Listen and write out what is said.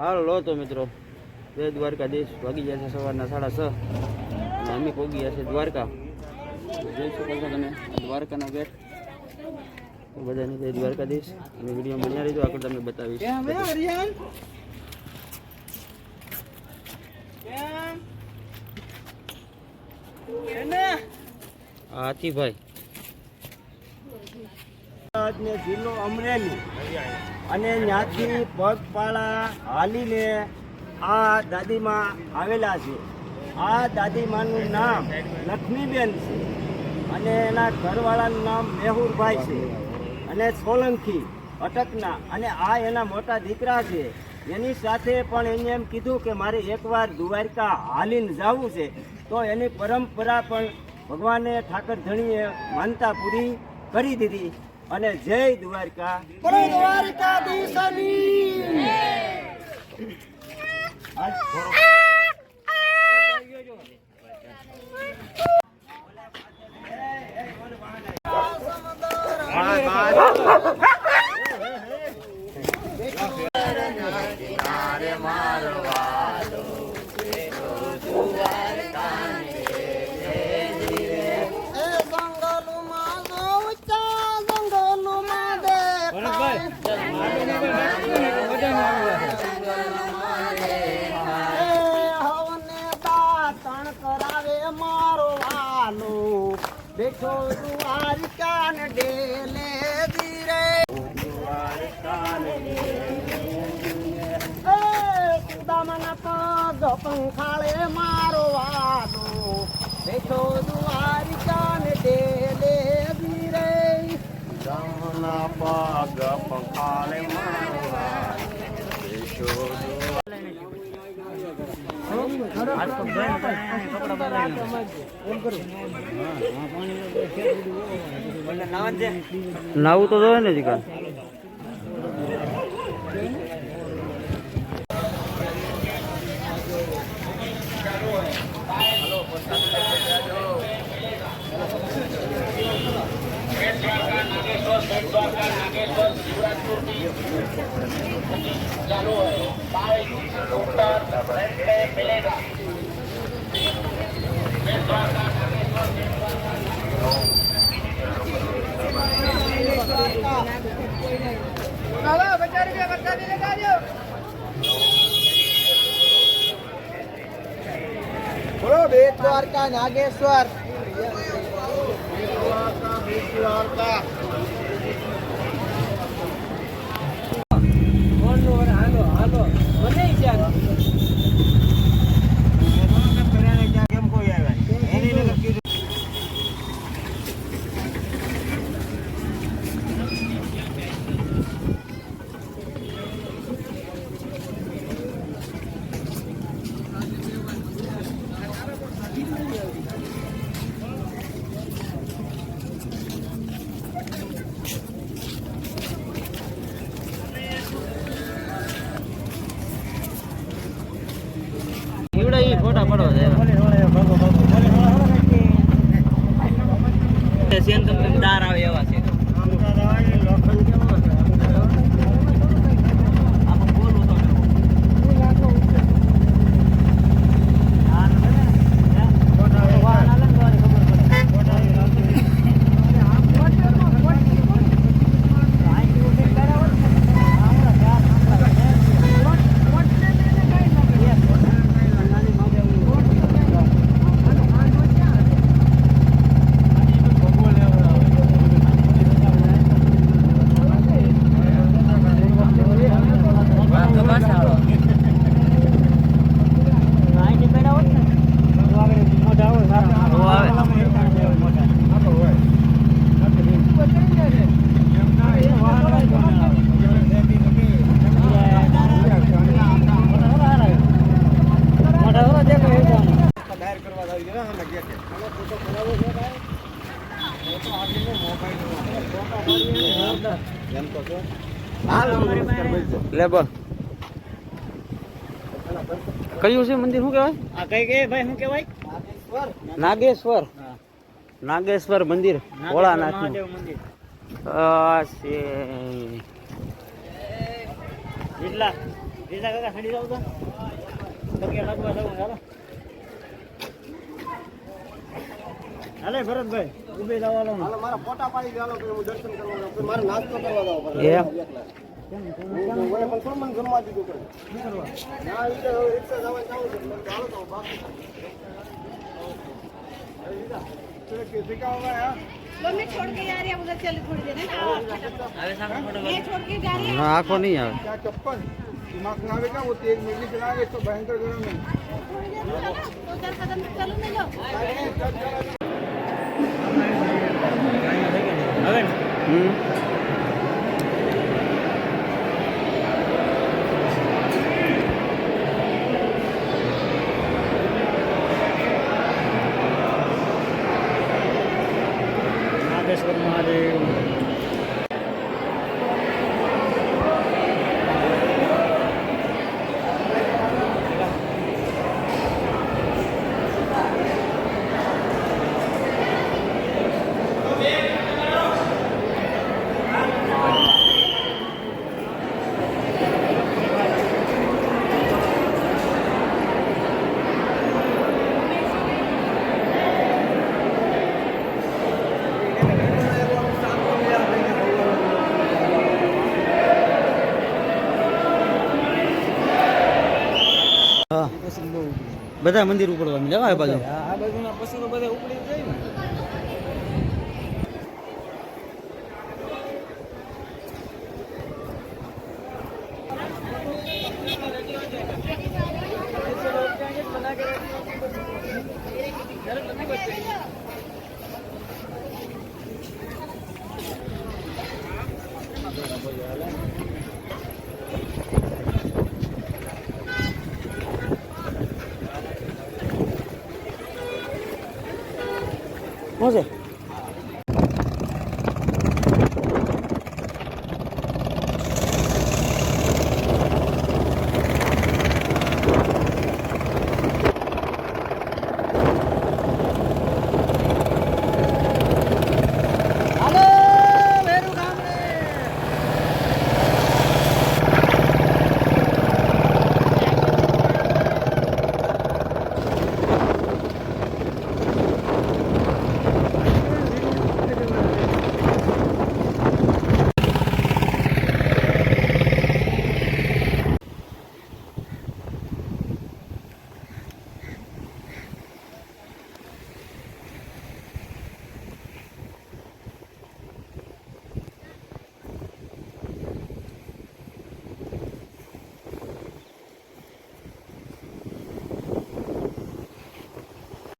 હાલો તો મિત્રો, જય દ્વારકાધીશ. વાગી ગયા છે સવારના 6:30 અને અમે પહોંચી ગયા છે દ્વારકા. જોઈ શકો છો તમે દ્વારકાના ગેટ. બધાને જય દ્વારકાધીશ. અને વિડીયો બન્યા રહીજો, આગળ તમને બતાવીશ. હાથીભાઈ જિલ્લો અમરેલી અને ત્યાંથી પગપાળા હાલીને આ દાદીમાં આવેલા છે. આ દાદીમાનું નામ લક્ષ્મીબેન છે અને એના ઘરવાળાનું નામ મેહુરભાઈ છે અને સોલંકી અટકના. અને આ એના મોટા દીકરા છે. એની સાથે પણ એને એમ કીધું કે મારે એકવાર દ્વારકા હાલીને જવું છે. તો એની પરંપરા પણ ભગવાને ઠાકર ધણીએ માનતા પૂરી કરી દીધી. અને જય દ્વારકા, બેઠો દ્વારકા ને ડેલે ધીરે સુદામના પગ પંખાળે મારો વાલો. બેઠો દ્વારકા ને ડેલે ધીરે સુદામના પગ પંખાળે મારો વાલો. નાવું તો જોવે ને જીકા. બોલો બેટ દ્વારકા નાગેશ્વર. હાલો હાલો મને કેમ કોઈ આવ્યા. ફોટા પડવા દાર આવે એવા છે. કયું છે મંદિર? શું કહેવાય? આ કઈ કે ભાઈ શું કહેવાય? નાગેશ્વર. નાગેશ્વર મંદિર, ભોળાનાથ નું. રીઝા કાકા સાડી જાવ તો બગીયા લાગવા જાવ હાલો હાલે ભરતભાઈ ઉભે જવાનો હાલો મારા ફોટા પાડી ચાલો કે હું દર્શન કરવા મારે નાસ્તો કરવા જાવ કેમ મને પણ કોણ મને જમવા દીધું કરે શું કરવા ના ઈ તો રિક્ષા જવા ચાલુ છે ચાલો તો બાકી કે સિકા હોગા યાર लो मैं छोड़ के जा रही है उधर चल थोड़ी देर है ना मैं छोड़ के जा रही હા આખો નહીં આવે क्या चप्पल दिमाग में आवेगा वो तेज मिली चलाएंगे तो भयंकर गर्म है हूँ दो चार कदम चलूं मैं लो હવે નાગેશ્વર મહાદેવ હા બધા મંદિર ઉપડવા મળ્યા આ બાજુ આ બાજુના પશુઓ બધા ઉપડી જાય ને શું છે